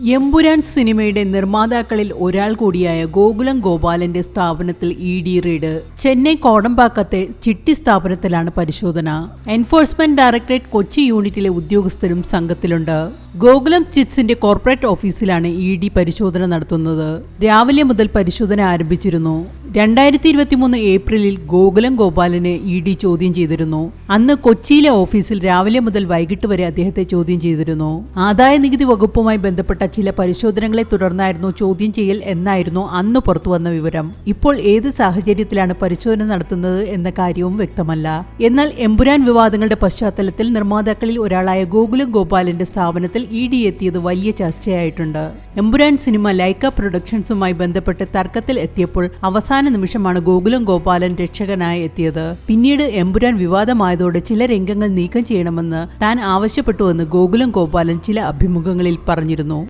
എമ്പുരാൻ സിനിമയുടെ നിർമ്മാതാക്കളിൽ ഒരാൾ കൂടിയായ ഗോകുലം ഗോപാലന്റെ സ്ഥാപനത്തിൽ ഇഡി റെയ്ഡ്. ചെന്നൈ കോടമ്പാക്കത്തെ ചിട്ടി സ്ഥാപനത്തിലാണ് പരിശോധന. എൻഫോഴ്സ്മെന്റ് ഡയറക്ടറേറ്റ് കൊച്ചി യൂണിറ്റിലെ ഉദ്യോഗസ്ഥരും സംഘത്തിലുണ്ട്. ഗോകുലം ചിറ്റ്സിന്റെ കോർപ്പറേറ്റ് ഓഫീസിലാണ് ഇഡി പരിശോധന നടത്തുന്നത്. രാവിലെ മുതൽ പരിശോധന ആരംഭിച്ചിരുന്നു. 2023 ഏപ്രിലിൽ ഗോകുലം ഗോപാലനെ ഇഡി ചോദ്യം ചെയ്തിരുന്നു. അന്ന് കൊച്ചിയിലെ ഓഫീസിൽ രാവിലെ മുതൽ വൈകിട്ട് വരെ അദ്ദേഹത്തെ ചോദ്യം ചെയ്തിരുന്നു. ആദായ നികുതി വകുപ്പുമായി ബന്ധപ്പെട്ട ചില പരിശോധനകളെ തുടർന്നായിരുന്നു ചോദ്യം ചെയ്യൽ എന്നായിരുന്നു അന്ന് പുറത്തുവന്ന വിവരം. ഇപ്പോൾ ഏത് സാഹചര്യത്തിലാണ് പരിശോധന നടത്തുന്നത് എന്ന കാര്യവും വ്യക്തമല്ല. എന്നാൽ എമ്പുരാൻ വിവാദങ്ങളുടെ പശ്ചാത്തലത്തിൽ നിർമ്മാതാക്കളിൽ ഒരാളായ ഗോകുലം ഗോപാലന്റെ സ്ഥാപനത്തിൽ ഇഡി എത്തിയത് വലിയ ചർച്ചയായിട്ടുണ്ട്. എമ്പുരാൻ സിനിമ ലൈക്ക പ്രൊഡക്ഷൻസുമായി ബന്ധപ്പെട്ട് തർക്കത്തിൽ എത്തിയപ്പോൾ അവസാന നിമിഷമാണ് ഗോകുലം ഗോപാലൻ രക്ഷകനായി എത്തിയത്. പിന്നീട് എമ്പുരാൻ വിവാദമായതോടെ ചില രംഗങ്ങൾ നീക്കം ചെയ്യണമെന്ന് താൻ ആവശ്യപ്പെട്ടുവെന്ന് ഗോകുലം ഗോപാലൻ ചില അഭിമുഖങ്ങളിൽ പറഞ്ഞിരുന്നു.